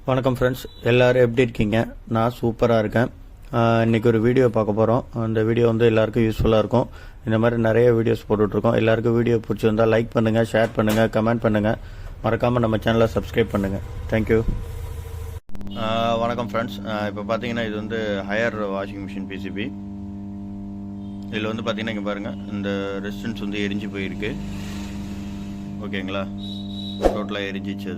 வணக்கம் ஃப்ரெண்ட்ஸ், எல்லோரும் எப்படி இருக்கீங்க? நான் சூப்பராக இருக்கேன். இன்றைக்கி ஒரு வீடியோ பார்க்க போகிறோம். அந்த வீடியோ வந்து எல்லாருக்கும் யூஸ்ஃபுல்லாக இருக்கும். இந்த மாதிரி நிறைய வீடியோஸ் போட்டுட்ருக்கோம். எல்லாருக்கும் வீடியோ பிடிச்சிருந்தால் லைக் பண்ணுங்கள், ஷேர் பண்ணுங்கள், கமெண்ட் பண்ணுங்கள். மறக்காமல் நம்ம சேனலை சப்ஸ்கிரைப் பண்ணுங்கள். தேங்க்யூ. வணக்கம் ஃப்ரெண்ட்ஸ். இப்போ பார்த்தீங்கன்னா இது வந்து ஹையர் வாஷிங் மிஷின் பிசிபி. இதில் வந்து பார்த்தீங்கன்னா இங்கே பாருங்கள், இந்த ரெசிஸ்டன்ஸ் வந்து எரிஞ்சு போயிருக்கு. ஓகேங்களா, டோட்டலாக எரிஞ்சிச்சு.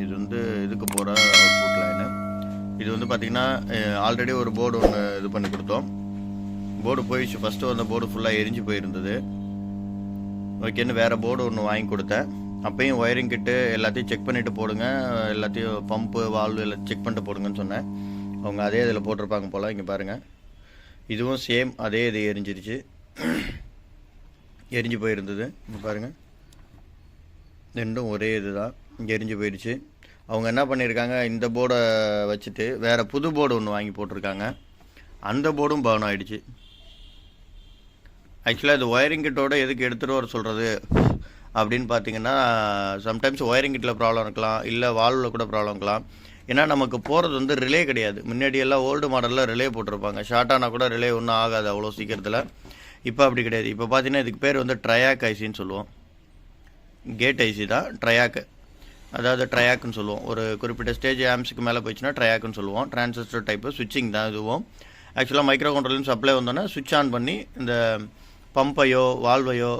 இது வந்து இதுக்கு போகிற அவுட்புட் லைனு. இது வந்து பார்த்திங்கன்னா ஆல்ரெடி ஒரு போர்டு ஒன்று இது பண்ணி கொடுத்தோம். போர்டு போயிடுச்சு. ஃபஸ்ட்டு வந்த போர்டு ஃபுல்லாக எரிஞ்சு போயிருந்தது. ஓகேன்னு வேறு போர்டு ஒன்று வாங்கி கொடுத்தேன். அப்பையும் ஒயரிங் கிட்டு எல்லாத்தையும் செக் பண்ணிவிட்டு போடுங்க, எல்லாத்தையும் பம்பு வால்வு எல்லாம் செக் பண்ணிட்டு போடுங்கன்னு சொன்னேன். அவங்க அதே இதில் போட்டிருப்பாங்க போல். இங்கே பாருங்கள், இதுவும் சேம் அதே இது எரிஞ்சிருச்சு, எரிஞ்சு போயிருந்தது. இங்கே பாருங்கள், ரெண்டும் ஒரே இது தான், இங்கே எரிஞ்சு போயிடுச்சு. அவங்க என்ன பண்ணியிருக்காங்க, இந்த போர்டை வச்சுட்டு வேறு புது போர்டு ஒன்று வாங்கி போட்டிருக்காங்க. அந்த போர்டும் பர்ன் ஆகிடுச்சு. ஆக்சுவலாக இது ஒயரிங் கிட்டோட எதுக்கு எடுத்துகிட்டு வர சொல்கிறது அப்படின்னு பார்த்தீங்கன்னா, சம்டைம்ஸ் ஒயரிங் கிட்டில் ப்ராப்ளம் இருக்கலாம், இல்லை வால்வில் கூட ப்ராப்ளம் இருக்கலாம். ஏன்னா நமக்கு போகிறது வந்து ரிலே கிடையாது. முன்னாடி எல்லாம் ஓல்டு மாடலில் ரிலே போட்டிருப்பாங்க. ஷார்ட் ஆனால் கூட ரிலே ஒன்றும் ஆகாது அவ்வளோ சீக்கிரத்தில். இப்போ அப்படி கிடையாது. இப்போ பார்த்தீங்கன்னா இதுக்கு பேர் வந்து ட்ரையாக் ஐசின்னு சொல்லுவோம். கேட் ஐசி தான் ட்ரையாக்கு, அதாவது ட்ரையாக்குன்னு சொல்லுவோம். ஒரு குறிப்பிட்ட ஸ்டேஜ் ஆம்ஸுக்கு மேலே போயிடுச்சுன்னா ட்ரையாக்குன்னு சொல்லுவோம். டிரான்சிஸ்டர் டைப்பு ஸ்விட்சிங் தான் இதுவும். ஆக்சுவலாக மைக்ரோ கண்ட்ரோலின் சப்ளை வந்தோன்னா சுவிட்ச் ஆன் பண்ணி இந்த பம்பையோ வால்வையோ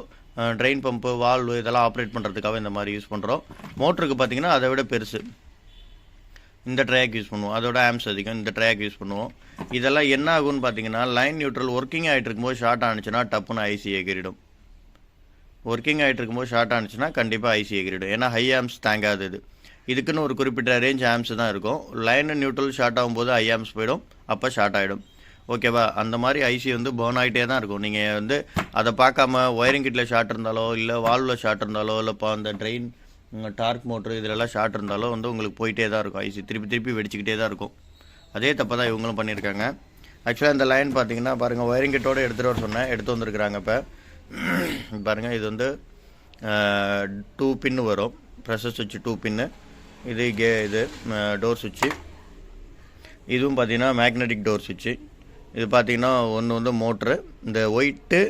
ட்ரெயின் பம்பு வால்வு இதெல்லாம் ஆப்ரேட் பண்ணுறதுக்காக இந்த மாதிரி யூஸ் பண்ணுறோம். மோட்டருக்கு பார்த்திங்கன்னா அதை விட பெருசு இந்த ட்ரையாக் யூஸ் பண்ணுவோம். அதோட ஆம்ஸ் அதிகம், இந்த ட்ரையாக் யூஸ் பண்ணுவோம். இதெல்லாம் என்ன ஆகும்னு பார்த்தீங்கன்னா, லைன் நியூட்ரல் ஒர்க்கிங் ஆகிட்டு இருக்கும்போது ஷார்ட் ஆனிச்சுன்னா டப்புன்னு ஐசி எகிரிடும். ஒர்க்கிங் ஆகிட்டு இருக்கும்போது ஷார்ட் ஆனிச்சுன்னா கண்டிப்பாக ஐசி எகிரிடும். ஏன்னா ஹை ஆம்ஸ் தாங்காது. இதுக்குன்னு ஒரு குறிப்பிட்ட ரேஞ்ச் ஆம்ஸ் தான் இருக்கும். லைன் நியூட்ரல் ஷார்ட் ஆகும்போது ஹை ஆம்ஸ் போயிடும், அப்போ ஷார்ட் ஆகிடும். ஓகேவா? அந்த மாதிரி ஐசி வந்து பர்ன் ஆகிட்டே தான் இருக்கும். நீங்கள் வந்து அதை பார்க்காம ஒயரிங் கிட்டில் ஷார்ட் இருந்தாலோ, இல்லை வால்வில் ஷார்ட் இருந்தாலோ, இல்லை இப்போ அந்த ட்ரெயின் டார்க் மோட்ரு இதிலெல்லாம் ஷார்ட் இருந்தாலோ வந்து உங்களுக்கு போயிட்டே தான் இருக்கும். ஐசி திருப்பி திருப்பி வெடிச்சிக்கிட்டே தான் இருக்கும். அதே தப்பை தான் இவங்களும் பண்ணியிருக்காங்க. ஆக்சுவலாக இந்த லைன் பார்த்தீங்கன்னா பாருங்கள், ஒயரிங் கிட்டோடு எடுத்துகிட்டு வர சொன்னேன், எடுத்து வந்திருக்கிறாங்க. இப்போ பாருங்கள், இது வந்து 2 பின்னு வரும். ப்ரெஷர் சுவிட்சு 2 பின்னு. இது இது டோர் சுவிட்சு. இதுவும் பார்த்திங்கன்னா மேக்னெட்டிக் டோர் சுவிட்சு. இது பார்த்திங்கன்னா ஒன்று வந்து மோட்ரு, இந்த ஒயிட்டு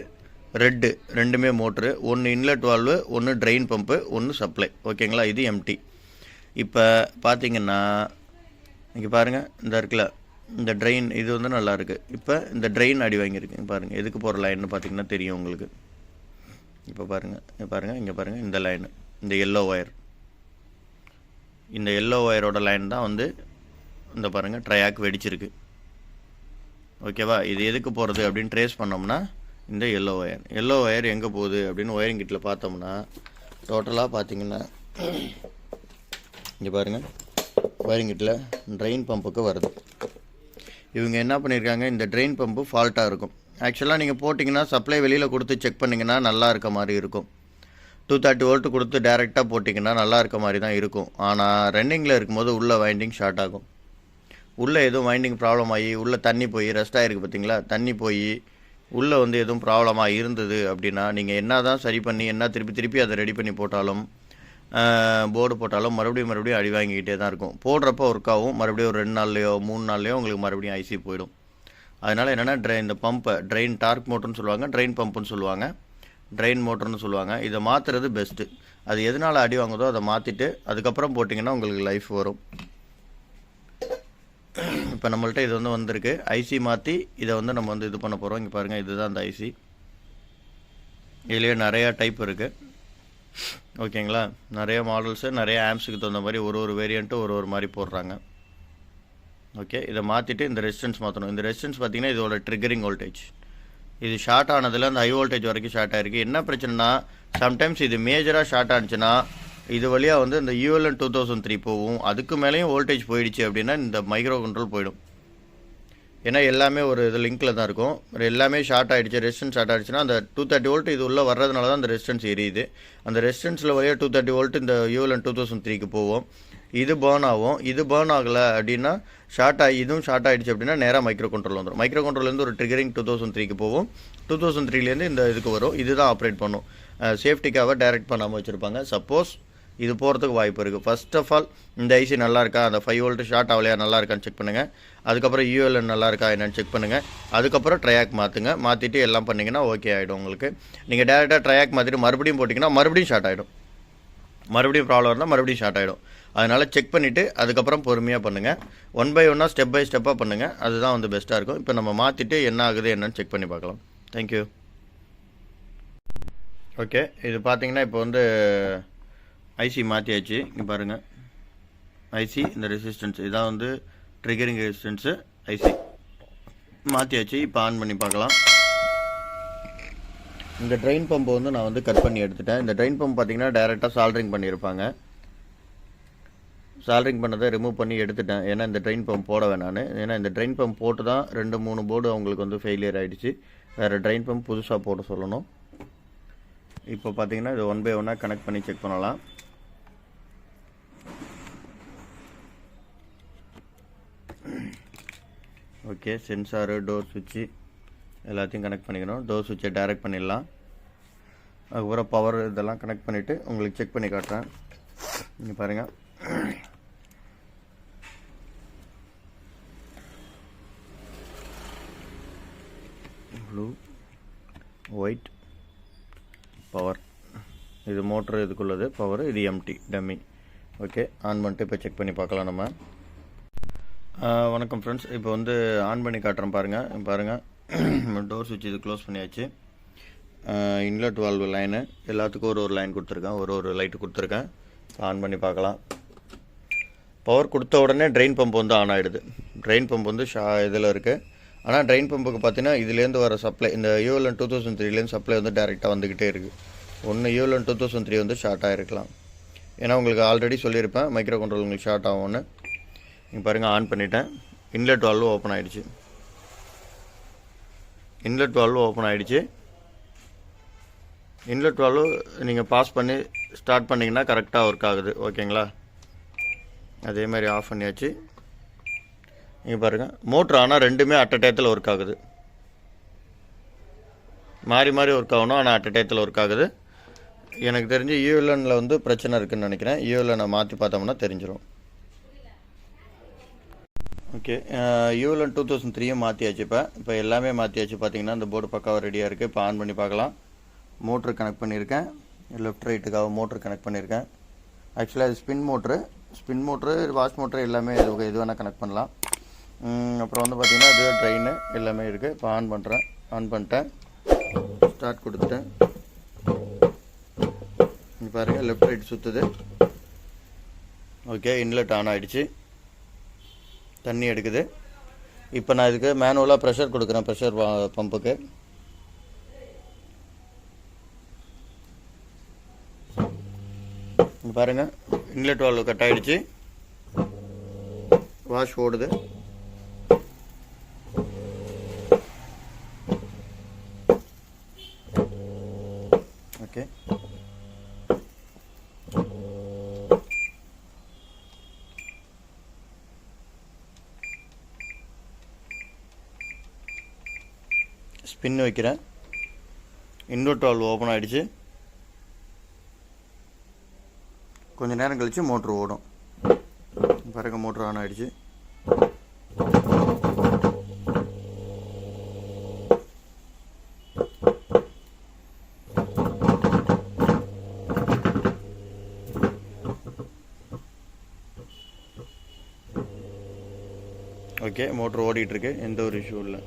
ரெட்டு ரெண்டுமே மோட்ரு. ஒன்று இன்லெட் வால்வு, ஒன்று ட்ரெயின் பம்பு, ஒன்று சப்ளை. ஓகேங்களா? இது எம்டி. இப்போ பார்த்திங்கன்னா இங்கே பாருங்கள், இந்த இருக்குல்ல இந்த ட்ரெயின், இது வந்து நல்லாயிருக்கு. இப்போ இந்த ட்ரெயின் அடி வாங்கியிருக்கு. பாருங்கள், எதுக்கு போகிற லைன்னு பார்த்தீங்கன்னா தெரியும் உங்களுக்கு. இப்போ பாருங்கள், இங்கே பாருங்கள், இந்த லைனு, இந்த எல்லோ ஒயர், இந்த எல்லோ ஒயரோட லைன் தான் வந்து இந்த பாருங்கள் ட்ரையாக் வெடிச்சிருக்கு. ஓகேவா? இது எதுக்கு போகிறது அப்படின்னு ட்ரேஸ் பண்ணோம்னா, இந்த எல்லோ ஒயர் எங்கே போகுது அப்படின்னு ஒயரிங் கிட்டில் பார்த்தோம்னா டோட்டலாக பார்த்தீங்கன்னா இங்கே பாருங்கள், ஒயரிங் கிட்டில் ட்ரெயின் பம்புக்கு வருது. இவங்க என்ன பண்ணியிருக்காங்க, இந்த ட்ரெயின் பம்பு ஃபால்ட்டாக இருக்கும். ஆக்சுவலாக நீங்கள் போட்டிங்கன்னா சப்ளை வெளியில் கொடுத்து செக் பண்ணிங்கன்னா நல்லா இருக்க மாதிரி இருக்கும். 230 வோல்ட் கொடுத்து டேரெக்டாக போட்டிங்கன்னா நல்லா இருக்க மாதிரி தான் இருக்கும். ஆனால் ரன்னிங்கில் இருக்கும்போது உள்ளே வைண்டிங் ஷார்ட் ஆகும். உள்ளே எதுவும் வைண்டிங் ப்ராப்ளம் ஆகி உள்ளே தண்ணி போய் ரெஸ்ட் ஆகிருக்கு பார்த்தீங்களா, தண்ணி போய் உள்ளே வந்து எதுவும் ப்ராப்ளமாக இருந்தது அப்படின்னா நீங்கள் என்ன தான் சரி பண்ணி என்ன திருப்பி அதை ரெடி பண்ணி போட்டாலும் போர்டு போட்டாலும் மறுபடியும் அடி வாங்கிக்கிட்டே தான் இருக்கும். போடுறப்போ ஒர்க் ஆகும், மறுபடியும் ஒரு 2 நாள்லையோ 3 நாள்லையோ உங்களுக்கு மறுபடியும் ஐசி போயிடும். அதனால் என்னென்னா இந்த பம்பை ட்ரெயின் டார்க் மோட்டர்னு சொல்லுவாங்க, ட்ரெயின் பம்புன்னு சொல்லுவாங்க, ட்ரெயின் மோட்டர்னு சொல்லுவாங்க. இதை மாற்றுறது பெஸ்ட்டு. அது எதனால் அடி வாங்குதோ அதை மாற்றிட்டு அதுக்கப்புறம் போட்டிங்கன்னா உங்களுக்கு லைஃப் வரும். இப்போ நம்மள்ட்ட இது வந்து வந்திருக்கு. ஐசி மாற்றி இதை வந்து நம்ம வந்து இது பண்ண போகிறோம். இங்கே பாருங்கள், இதுதான் அந்த ஐசி. இதுலேயே நிறையா டைப் இருக்குது. ஓகேங்களா? நிறைய மாடல்ஸு, நிறைய ஆம்ஸுக்கு தகுந்த மாதிரி ஒரு வேரியண்ட்டு ஒரு மாதிரி போடுறாங்க. ஓகே, இதை மாற்றிட்டு இந்த ரெசிஸ்டன்ஸ் மாற்றணும். இந்த ரெசிஸ்டன்ஸ் பார்த்திங்கன்னா இதோட ட்ரிகரிங் வோல்டேஜ். இது ஷார்ட் ஆனதில் அந்த ஹை வோல்டேஜ் வரைக்கும் ஷார்ட் ஆகிருக்கு. என்ன பிரச்சனைனா, சம்டைம்ஸ் இது மேஜராக ஷார்ட் ஆனிச்சுன்னா இது வழியாக வந்து இந்த ULN 2003 போகும். அதுக்கு மேலேயும் வோல்டேஜ் போயிடுச்சு அப்படின்னா இந்த மைக்ரோ கண்ட்ரோல் போயிடும். ஏன்னா எல்லாமே ஒரு இது லிங்கில் தான் இருக்கும். எல்லாமே ஷார்ட் ஆகிடுச்சு, ரெசிஸ்டன்ஸ் ஷார்ட் ஆகிடுச்சுன்னா அந்த 230 வோல்ட் இது உள்ளே வர்றதுனால தான் அந்த ரெசிஸ்டன்ஸ் எரியுது. அந்த ரெசிஸ்டன்ஸில் வழியாக 230 வோல்ட் இந்த ULN 2003க்கு போவோம். இது பர்ன் ஆகும். இது பர்ன் ஆகலை அப்படின்னா இதுவும் ஷார்ட் ஆகிடுச்சு அப்படின்னா நேராக மைக்ரோ கண்ட்ரோல் வந்துடும். மைக்ரோ கண்ட்ரோல்லேருந்து ஒரு ட்ரிகரிங் 2003க்கு போவோம். 2003லேருந்து இந்த இதுக்கு வரும். இதுதான் ஆப்ரேட் பண்ணும். சேஃப்டிக்காக டைரக்ட் பண்ணாமல் வச்சுருப்பாங்க. சப்போஸ் இது போகிறதுக்கு வாய்ப்பு இருக்குது. ஃபர்ஸ்ட் ஆஃப் ஆல் இந்த ஐசி நல்லா இருக்கா, அந்த 5 வோல்ட் ஷார்ட் ஆகலையா, நல்லா இருக்கான்னு செக் பண்ணுங்கள். அதுக்கப்புறம் யூஎல்என் நல்லா இருக்கா என்னென்னு செக் பண்ணுங்கள். அதுக்கப்புறம் ட்ரையாக் மாற்றுங்க. மாற்றிட்டு எல்லாம் பண்ணிங்கன்னா ஓகே ஆகிடும் உங்களுக்கு. நீங்கள் டேரெக்டாக ட்ரையாக் மாற்றிட்டு மறுபடியும் போட்டிங்கன்னா மறுபடியும் ஷார்ட் ஆகிடும். மறுபடியும் ப்ராப்ளம் இருந்தால் மறுபடியும் ஷார்ட் ஆகிடும். அதனால் செக் பண்ணிவிட்டு அதுக்கப்புறம் பொறுமையாக பண்ணுங்கள். 1 by 1 ஸ்டெப் பை ஸ்டெப்பாக பண்ணுங்கள். அதுதான் வந்து பெஸ்ட்டாக இருக்கும். இப்போ நம்ம மாற்றிட்டு என்ன ஆகுது என்னன்னு செக் பண்ணி பார்க்கலாம். தேங்க்யூ. ஓகே, இது பார்த்தீங்கன்னா இப்போ வந்து ஐசி மாற்றியாச்சு. இங்கே பாருங்கள், ஐசி இந்த ரெசிஸ்டன்ஸ் இதான் வந்து ட்ரிகரிங் ரெசிஸ்டன்ஸு. ஐசி மாற்றியாச்சு. இப்போ ஆன் பண்ணி பார்க்கலாம். இந்த ட்ரெயின் பம்பை வந்து நான் வந்து கட் பண்ணி எடுத்துட்டேன். இந்த ட்ரெயின் பம்ப் பார்த்தீங்கன்னா டைரெக்டாக சால்ட்ரிங் பண்ணியிருப்பாங்க. சால்ட்ரிங் பண்ணதை ரிமூவ் பண்ணி எடுத்துட்டேன். ஏன்னா இந்த ட்ரெயின் பம்ப் போட வேணான்னு. ஏன்னா இந்த ட்ரெயின் பம்ப் போட்டு தான் 2-3 போர்டு அவங்களுக்கு வந்து ஃபெயிலியர் ஆகிடுச்சு. வேறு ட்ரெயின் பம்ப் புதுசாக போட சொல்லணும். இப்போ பார்த்தீங்கன்னா இது 1 by 1 கனெக்ட் பண்ணி செக் பண்ணலாம். ஓகே, சென்சாரு, டோர் சுவிட்சு எல்லாத்தையும் கனெக்ட் பண்ணிக்கணும். டோர் சுவிட்சை டைரக்ட் பண்ணிடலாம். அதுக்கப்புறம் பவர் இதெல்லாம் கனெக்ட் பண்ணிவிட்டு உங்களுக்கு செக் பண்ணி காட்டுறேன். இங்கே பாருங்கள், ப்ளூ, ஒயிட், பவர். இது மோட்ரு, இதுக்குள்ளது பவர், இது எம்டி டம்மி. ஓகே, ஆன் பண்ணிட்டு இப்போ செக் பண்ணி பார்க்கலாம் நம்ம. வணக்கம் ஃப்ரெண்ட்ஸ். இப்போ வந்து ஆன் பண்ணி காட்டுறேன் பாருங்கள். டோர் சுவிட்ச் இது க்ளோஸ் பண்ணியாச்சு. இன்லெட் வால்வு லைனு எல்லாத்துக்கும் ஒரு லைன் கொடுத்துருக்கேன், ஒரு லைட்டு கொடுத்துருக்கேன். ஆன் பண்ணி பார்க்கலாம். பவர் கொடுத்த உடனே ட்ரெயின் பம்ப் வந்து ஆன் ஆகிடுது. ட்ரெயின் பம்ப் வந்து இதில் இருக்குது. ஆனால் ட்ரெயின் பம்புக்கு பார்த்தீங்கன்னா இதுலேருந்து வர சப்ளை, இந்த ULN 2003லேருந்து சப்ளை வந்து டைரெக்டாக வந்துக்கிட்டே இருக்குது. ஒன்று ULN 2003 வந்து ஷார்ட் ஆகிருக்கலாம். ஏன்னா உங்களுக்கு ஆல்ரெடி சொல்லியிருப்பேன் மைக்ரோ கண்ட்ரோல் உங்களுக்கு ஷார்ட் ஆகும்னு. நீங்கள் பாருங்கள், ஆன் பண்ணிட்டேன். இன்லெட் வால்வு ஓப்பன் ஆகிடுச்சு. இன்லெட் வால்வு நீங்கள் பாஸ் பண்ணி ஸ்டார்ட் பண்ணிங்கன்னா கரெக்டாக ஒர்க் ஆகுது. ஓகேங்களா? அதே மாதிரி ஆஃப் பண்ணியாச்சு. நீங்கள் பாருங்கள், மோட்ரு ஆனால் ரெண்டுமே அட் அ டயத்தில் ஒர்க் ஆகுது. மாறி மாறி ஒர்க் ஆகணும், ஆனால் அட் அ டயத்தில் ஒர்க் ஆகுது. எனக்கு தெரிஞ்சு ULNல வந்து பிரச்சனை இருக்குதுன்னு நினைக்கிறேன். ULN மாற்றி பார்த்தோம்னா தெரிஞ்சிடும். ஓகே, ULN 2003 மாற்றியாச்சு. இப்போ எல்லாமே மாற்றியாச்சு. பார்த்தீங்கன்னா இந்த போர்டு பக்காவாக ரெடியாக இருக்குது. இப்போ ஆன் பண்ணி பார்க்கலாம். மோட்ரு கனெக்ட் பண்ணியிருக்கேன். லெஃப்ட் ரைட்டுக்காக மோட்ரு கனெக்ட் பண்ணியிருக்கேன். ஆக்சுவலாக இது ஸ்பின் மோட்ரு, வாஷ் மோட்ரு எல்லாமே இது வேணால் கனெக்ட் பண்ணலாம். அப்புறம் வந்து பார்த்திங்கன்னா இது ட்ரெயின் எல்லாமே இருக்குது. இப்போ ஆன் பண்ணிட்டேன். ஸ்டார்ட் கொடுத்துட்டேன். இங்கே பாருங்கள், லெஃப்ட் ரைட் சுற்றுது. ஓகே, இன்லெட் ஆன் ஆகிடுச்சு. தண்ணி எடுக்குது. இப்போ நான் இதுக்கு மேனுவலாக ப்ரெஷர் கொடுக்குறேன். ப்ரெஷர் பம்புக்கு இங்கே பாருங்கள், இன்லெட் வால்வு கட் ஆகிடுச்சு. வாஷ் ஓடுது. ஓகே, ஸ்பின் வைக்கிறேன். இன்வெர்ட் வால்வு ஓப்பன் ஆகிடுச்சு. கொஞ்சம் நேரம் கழித்து மோட்ரு ஓடும். பாருங்க, மோட்ரு ஆன் ஆகிடுச்சு. ஓகே, மோட்ரு ஓடிட்டுருக்கு. எந்த ஒரு இஷ்யூ இல்லை.